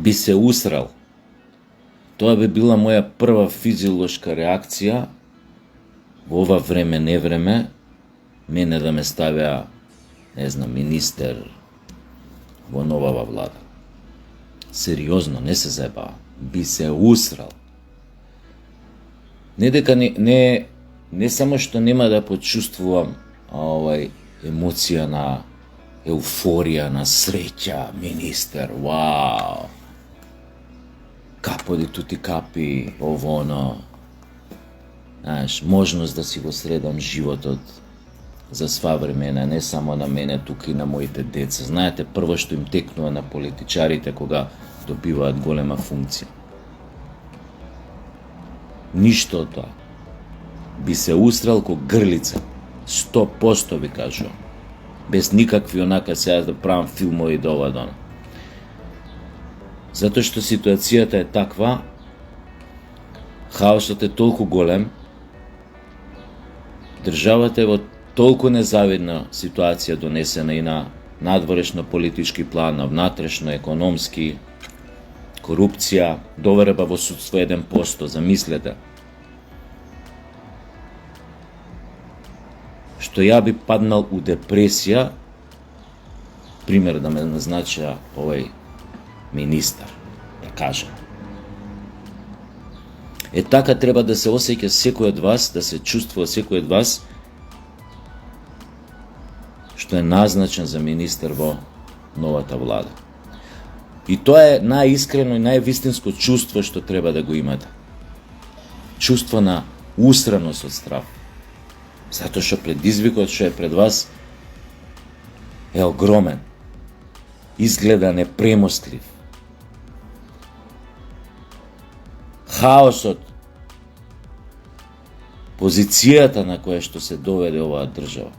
Би се усрал. Тоа би била моја прва физиолошка реакција во ова време, не време, мене да ме ставеа, не знам, министер во новава влада. Сериозно, не се заебава. Би се усрал. Не дека не само што нема да почувствувам емоција на еуфорија, на среќа, министер, вау, каподи тути капи, ово оно, знаеш, можност да си го средам животот за сва времена, не само на мене, тука и на моите деца. Знаете, прво што им текнува на политичарите кога добиваат голема функција. Ништо од тоа. Би се усрал ко грлица. 100% ви кажувам. Без никакви онака сега да правам филмови до ова дона. Затоа што ситуацијата е таква, хаосот е толку голем, државата е во толку незавидна ситуација донесена и на надворешно политички план, на внатрешно економски, корупција, доверба во судство 1%, замислете. Што ја би паднал у депресија, пример да ме назнача овој министар, да кажем. Е така треба да се осеќа секој од вас, да се чувствува секој од вас што е назначен за министер во новата влада. И тоа е најискрено и највистинско чувство што треба да го имате. Чувство на усраност од страв. Затоа што предизвикот што е пред вас е огромен. Изгледа непремостлив. Хаосот, позицијата на која што се доведе оваа држава,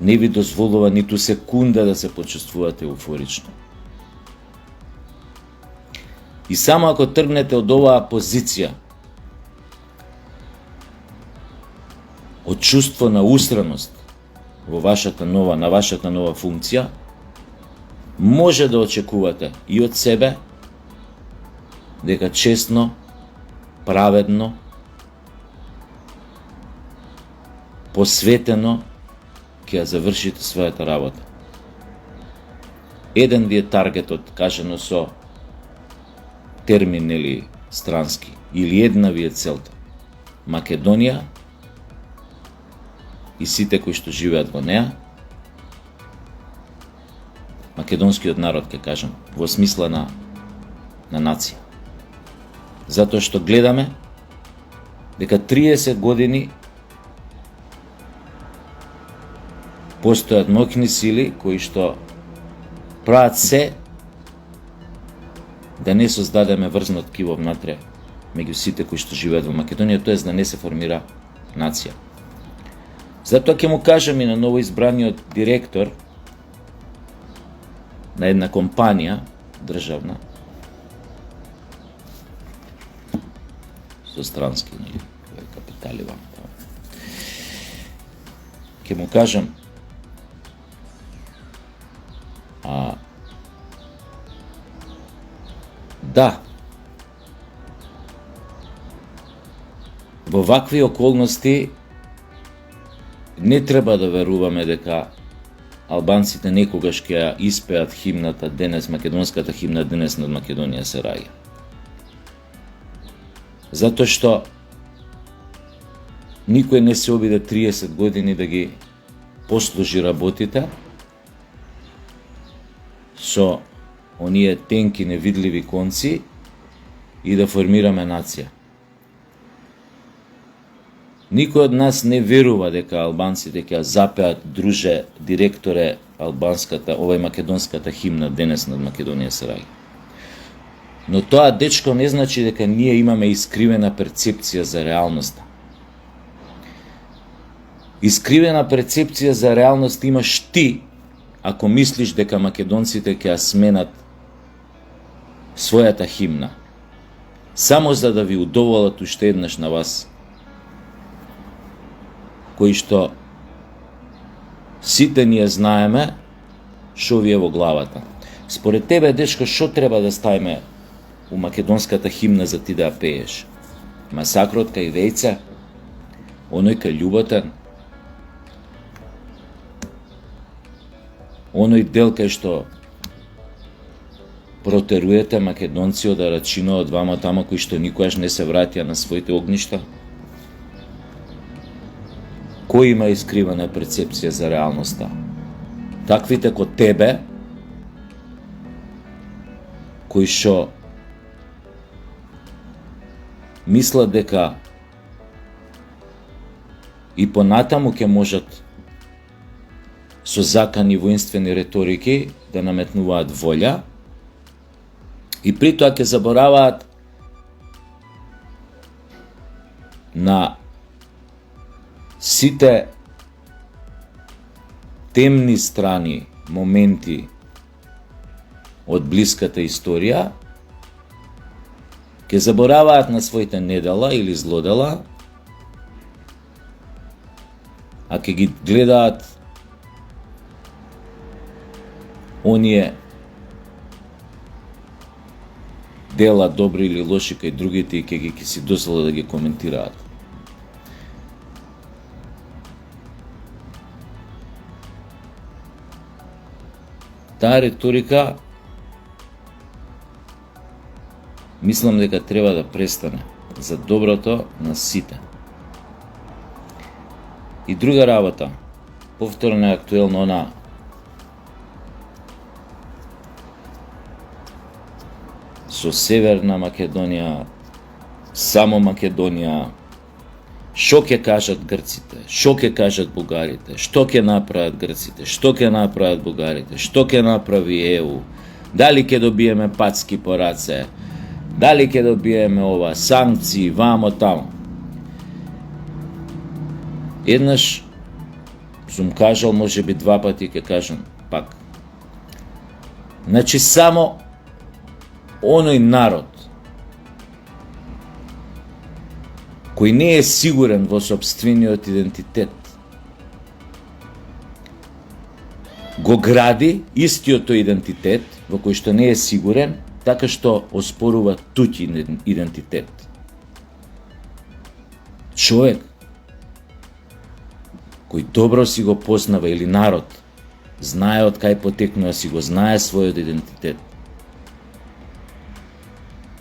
не ви дозволува ниту секунда да се почувствувате еуфорично. И само ако тргнете од оваа позиција, од чувство на усраност на вашата нова функција, може да очекувате и од себе дека честно, праведно, посветено ќе ја завршите својата работа. Еден ви е таргетот, кажано со термин или странски, или една ви е целта. Македонија и сите кои што живеат во неа, македонскиот народ, ќе кажам, во смисла на нација. Затоа што гледаме дека 30 години постојат моќни сили кои што прават се да не создадеме врзно ткиво внатре меѓу сите кои што живеат во Македонија, тоа е да не се формира нација. Затоа ќе му кажам и на новоизбраниот директор на една компанија државна, со странски капитали вам. Ќе му кажам, да, во вакви околности не треба да веруваме дека албанците некогаш ќе ја испеат химната денес, македонската химна денес над Македонија се раѓа. Затоа што Никој не се обиде 30 години да ги послужи работите со оние тенки невидливи конци и да формираме нација. Никој од нас не верува дека албанците ќе запеат, друже, директоре, албанската, македонската химна денес над Македонија се раѓа. Но тоа, дечко, не значи дека ние имаме искривена перцепција за реалноста. Искривена перцепција за реалност имаш ти, ако мислиш дека македонците ќе ја сменат својата химна, само за да ви удоволат уште еднаш на вас, кои што сите ние знаеме шо ви е во главата. Според тебе, дечко, шо треба да ставиме у македонската химна за ти да ја пееш? Масакрот кај Вејца? Оној кај Љуботен? Оној дел кај што протеруете македонци од Арачино, од двама тама кои што никогаш не се вратија на своите огништа? Кој има искривена перцепција за реалноста? Таквите ко тебе, кои што мислат дека и понатаму ќе можат со закани воинствени реторики да наметнуваат волја и при тоа ќе забораваат на сите темни страни, моменти од блиската историја, ќе забораваат на своите недела или злодела, а ќе ги гледаат оние дела, добри или лоши, кај другите и ќе си дозволат да ги коментираат. Таа риторика мислам дека треба да престане за доброто на сите. И друга работа, повторно е актуелно она со Северна Македонија, само Македонија, шо ќе кажат грците, шо ќе кажат бугарите, што ќе направат грците, што ќе направат бугарите, што ќе направи ЕУ, дали ќе добиеме пацки по раце, дали ќе добиеме ова, санкции, вамо тамо. Еднаш сум кажал, може би 2 пати ќе кажам пак. Значи само оној народ кој не е сигурен во сопствениот идентитет го гради истиот тој идентитет во кој што не е сигурен, така што оспорува туѓи идентитет. Човек кој добро си го познава, или народ, знае од кај потекнува, си го знае својот идентитет,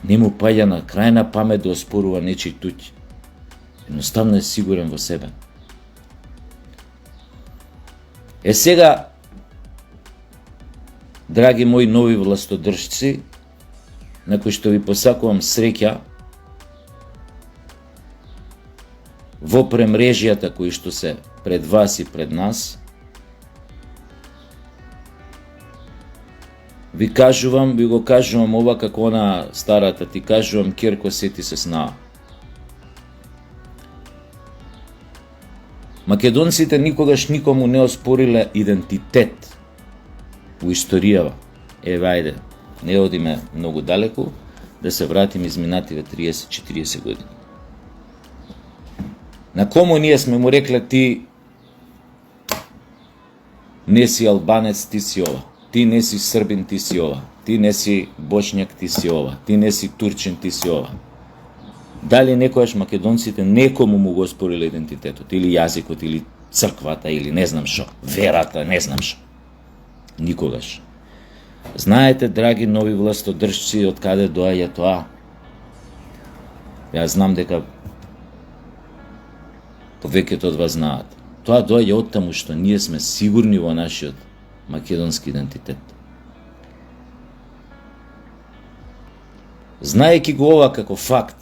не му паѓа на крајна памет да оспорува нечи туѓ. Едноставно е сигурен во себе. Е сега, драги мои нови властодржци, на кои што ви посакувам среќа во премрежјата кои што се пред вас и пред нас, ви го кажувам ова како она старата, ти кажувам керко, сети се снаа. Македонците никогаш никому не оспориле идентитет во историјава. Еве, ајде, не одиме многу далеку, да се вратиме изминативе 30-40 години. На кому ние сме му рекле, ти не си албанец, ти си ова. Ти не си србин, ти си ова. Ти не си бошњак, ти си ова. Ти не си турчин, ти си ова. Дали некојаш македонците некому му го оспориле идентитетот, или јазикот, или црквата, или не знам шо, верата, не знам шо. Никогаш. Знаете, драги нови властодржци, од каде доаѓа тоа? Јас знам дека Повеќето од вас знаат. Тоа доаѓа од таму што ние сме сигурни во нашиот македонски идентитет. Знаејќи го ова како факт,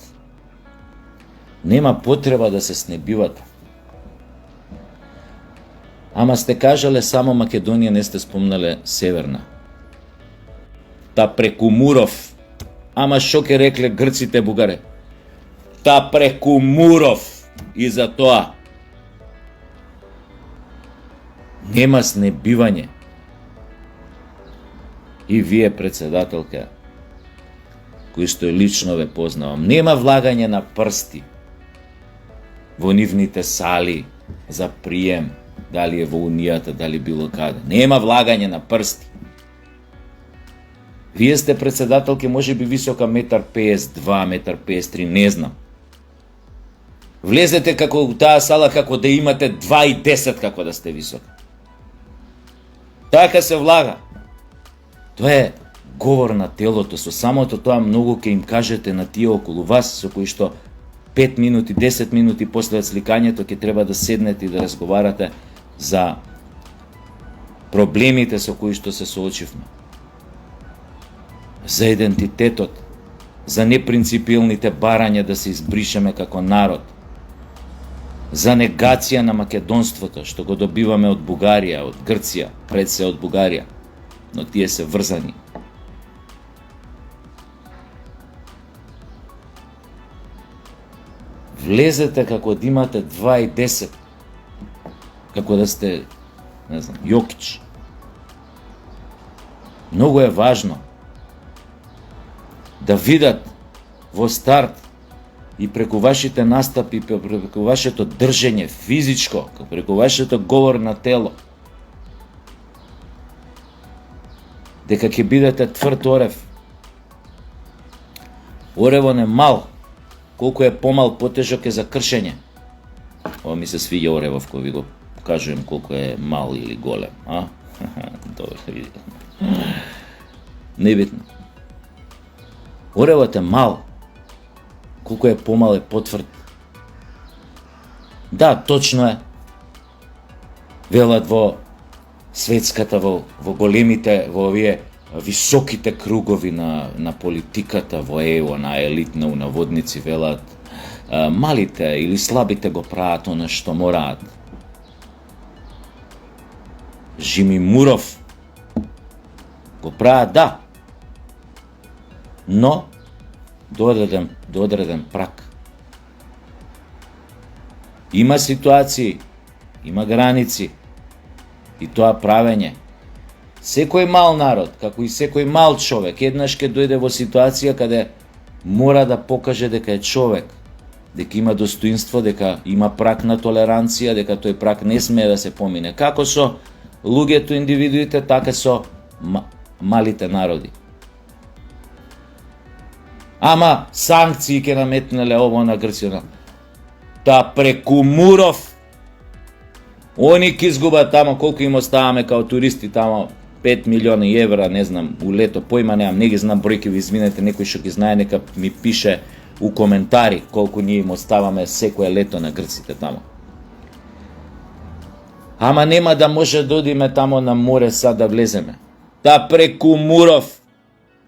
нема потреба да се снебивате. Ама сте кажале само Македонија, не сте спомнале Северна. Та преку Муров. Ама шо ке рекле грците, бугаре? Та преку Муров. И за тоа нема снебивање. И вие, председателка, кои што лично ве познавам, нема влагање на прсти во нивните сали за прием, дали е во Унијата, дали било каде. Нема влагање на прсти. Вие сте председателки, може би висока 1,52 м, 1,53 м, не знам. Влезете како у таа сала како да имате 2,10 како да сте висока. Така се влага. Тоа е говор на телото. Со самото тоа многу ќе им кажете на тие околу вас, со кои што 5 минути, 10 минути после сликањето ќе треба да седнете и да разговарате за проблемите со кои што се соочивме. За идентитетот, за непринципилните барања да се избришеме како народ, за негација на македонството, што го добиваме од Бугарија, од Грција, пред се од Бугарија, но тие се врзани. Влезете како да имате 2,10, како да сте, не знам, Јокич. Многу е важно да видат во старт и преку вашите настапи, преку вашето држење физичко, преку вашето говор на тело, дека ќе бидете тврд орев. Оревон е мал, колку е помал, потежок е за кршење. Ова ми се свиѓа оревов кој ви го кажувам колку е мал или голем, а? Добре, види. Небитно. Оревот е мал, колку е помал е потврд. Да, точно е. Велат во светската, во големите, во овие високите кругови на политиката, во на елитна унаводници, велат малите или слабите го прават она што мораат. Жими Муров го прават, да, но до одреден прак. Има ситуации, има граници и тоа правење. Секој мал народ, како и секој мал човек, еднаш ќе дојде во ситуација каде мора да покаже дека е човек, дека има достоинство, дека има прак на толеранција, дека тој прак не смее да се помине. Како со луѓето, индивидуите, така со малите народи. Ама санкции ќе наметнале ово на Грција. Та преку Муров, они ќе изгубат тамо, колку им оставаме као туристи тамо, 5 милиони евра, не знам, у лето, појма немам, не ги знам бројки, ви извинете, некој што ги знае, нека ми пише у коментари колку ние им оставаме секое лето на грците тамо. Ама нема да може да одиме тамо на море сад да влеземе. Та преку Муров.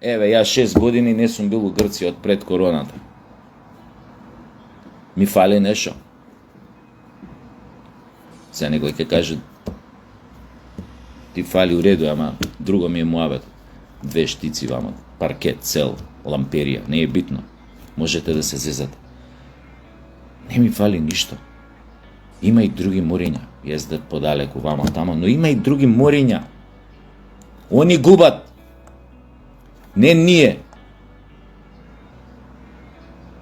Еве, јас 6 години не сум бил у Грција од пред короната. Ми фали нешто. Се некој ќе каже ти фали у реду, ама друго ми е муавет. 2 штици вама, паркет, цел, ламперија, не е битно. Можете да се зезате. Не ми фали ништо. Има и други мориња, јездат подалеку вама тамо, но има и други мориња. Они губат. Не ние.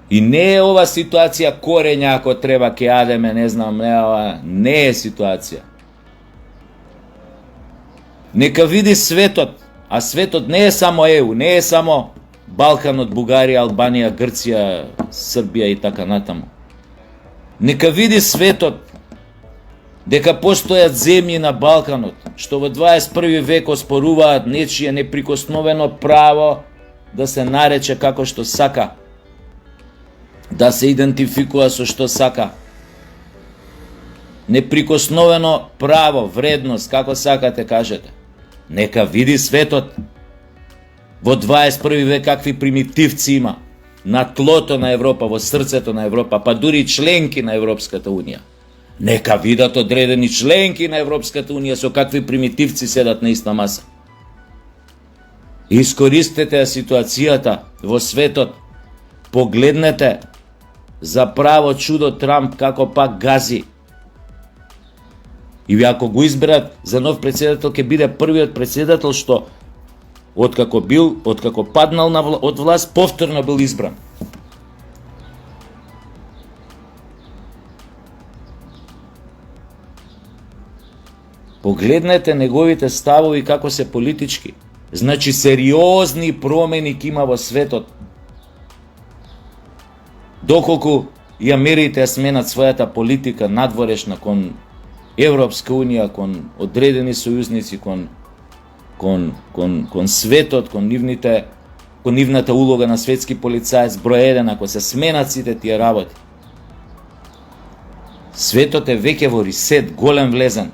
И не е ова ситуација корења ако треба ке јадеме, не знам, не е ситуација. Нека види светот, а светот не е само ЕУ, не е само Балканот, Бугарија, Албанија, Грција, Србија и така натаму. Нека види светот дека постојат земји на Балканот, што во 21 век оспоруваат нечие неприкосновено право да се нарече како што сака, да се идентификува со што сака. неприкосновено право, вредност, како сакате кажете. Нека види светот во 21 век какви примитивци има на тлото на Европа, во срцето на Европа, па дури членки на Европската Унија. Нека видат одредени членки на Европската Унија со какви примитивци седат на иста маса. Искористете ситуацијата во светот, погледнете за право чудо Трамп како пак гази. И ако го изберат за нов председател, ќе биде првиот председател што откако паднал од власт, повторно бил избран. Погледнете неговите ставови како се политички. Значи сериозни промени ќе има во светот. Доколку ја мерите сменат својата политика надворешна кон Европска Унија, кон одредени сојузници, кон светот, кон нивната улога на светски полицаец, број 1, ако се сменат сите тие работи. Светот е веќе во ресет, голем влезен.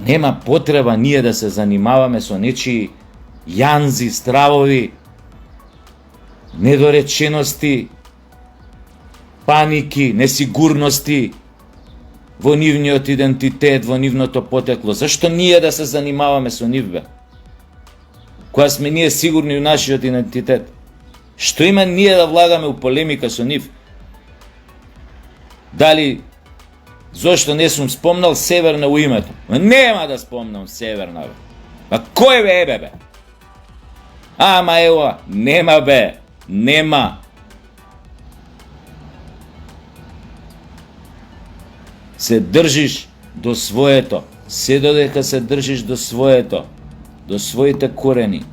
Нема потреба ние да се занимаваме со нечии јанзи, стравови, недоречености, паники, несигурности во нивниот идентитет, во нивното потекло. Зашто ние да се занимаваме со нив, бе? Која сме ние сигурни у нашиот идентитет? Што има ние да влагаме у полемика со нив? Дали зошто не сум спомнал Северна у името? Нема да спомнам Северна, бе. Па кој бе, бе? Ама ево, нема, бе. Нема. Се држиш до своето. Се додека се држиш до своето, до своите корени,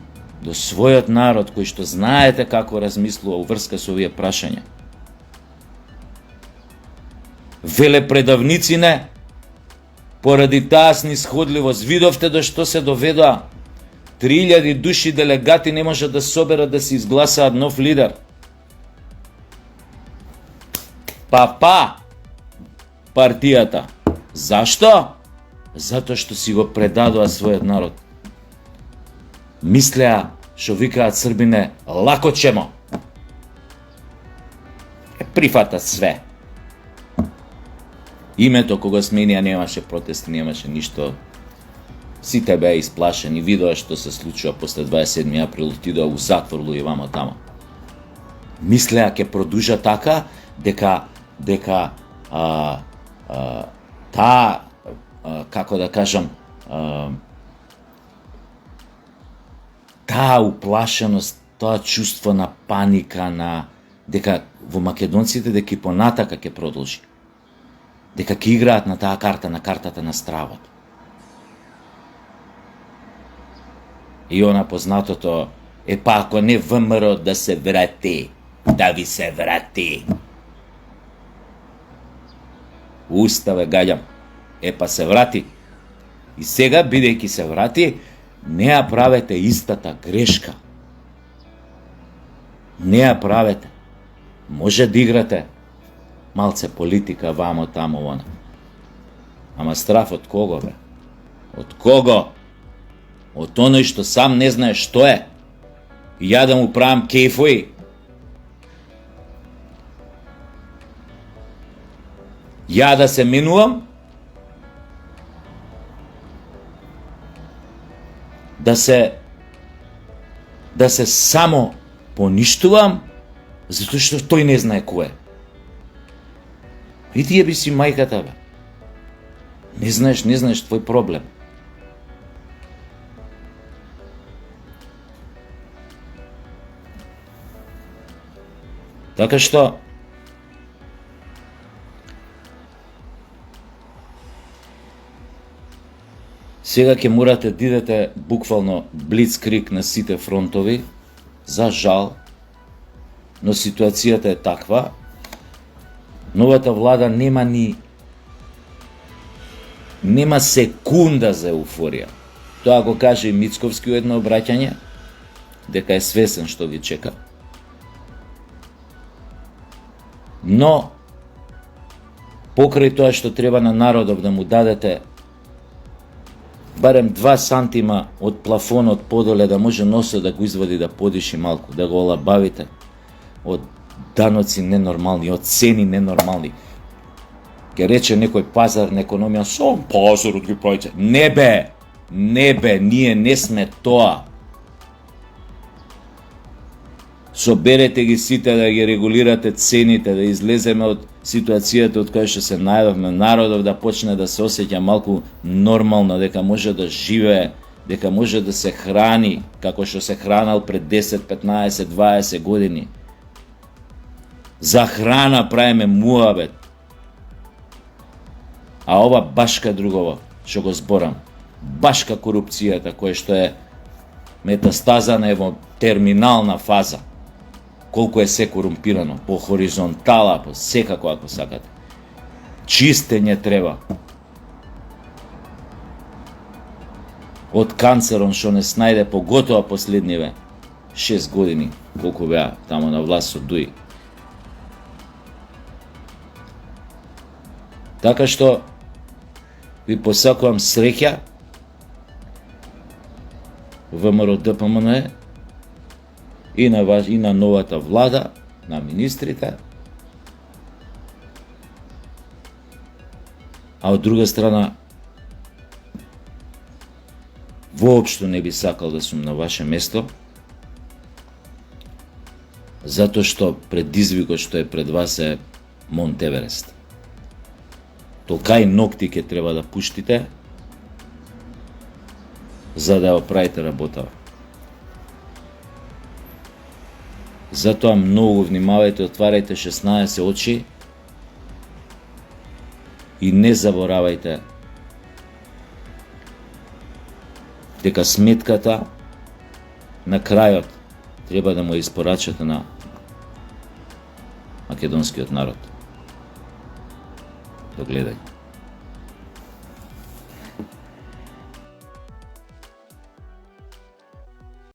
до својот народ, кој што знаете како размислува уврска со овие прашања. Велепредавници поради таа снисходливост, видовте до што се доведоа. 3000 души делегати не можат да соберат да се изгласаат нов лидер. Партијата. Зашто? Затоа што си го предадоа својот народ. Мислеа, што викаат Србине, лако ćemo. Прифатат све. Името кога сменија немаше протести, немаше ништо. Сите беа исплашени, видоа што се случува после 27 април, отидоа у затвор луѓе тамо. Мислеа ќе продужа така дека таа, како да кажам, таа уплашеност, тоа чувство на паника, дека во македонците дека и понатака ќе продолжи. Дека ќе играат на таа карта, на картата на стравот. И она познатото ако не ВМРО да се врати, да ви се врати. Уставе гаѓам. Па се врати. И сега, бидејќи се врати, не ја правете истата грешка. Не ја правете. Може да играте малце политика вамо тамо она. Ама страф од кого, бе? Од кого? Од оној што сам не знае што е. И ја да му правам кефои. Ја да се менувам, да се само поништувам, затоа што тој не знае кој е. И тие би си мајката, бе. Не знаеш твој проблем. Така што сега ќе морате да идете буквално блицкриг на сите фронтови, за жал, но ситуацијата е таква. Новата влада нема секунда за еуфорија. Тоа го каже и Мицковски у едно обраќање, дека е свесен што ги чека. Но Покрај тоа што треба на народов да му дадете барем 2 сантима од плафонот подоле да може носот да го извади да подиши малку, да го олабавите од даноци ненормални, од цени ненормални. Ке рече некој пазар на економија, сам пазарот ги правите. Не бе, ние не сме тоа. Соберете ги сите да ги регулирате цените, да излеземе од ситуацијата од која што се најдовме, народов да почне да се осеќа малку нормално, дека може да живее, дека може да се храни како што се хранал пред 10, 15, 20 години. За храна правиме муабет. А ова башка другово, што го зборам, башка корупцијата која што е метастазана во терминална фаза. Колку е се корумпирано, по хоризонтала, по секако ако сакате. Чистење треба. Од канцерон што не снајде, поготоа последниве 6 години, колку беа тамо на власт со Дуи. Така што ви посакувам среќа ВМРО ДПМН и на новата влада, на министрите. А од друга страна, воопшто не би сакал да сум на ваше место, затоа што предизвикот што е пред вас е Монт Еверест. Толкај ногти ке треба да пуштите за да оправите работа. Затоа многу внимавајте, отварајте 16 очи и не заборавајте дека сметката на крајот треба да му испорачате на македонскиот народ. До гледање.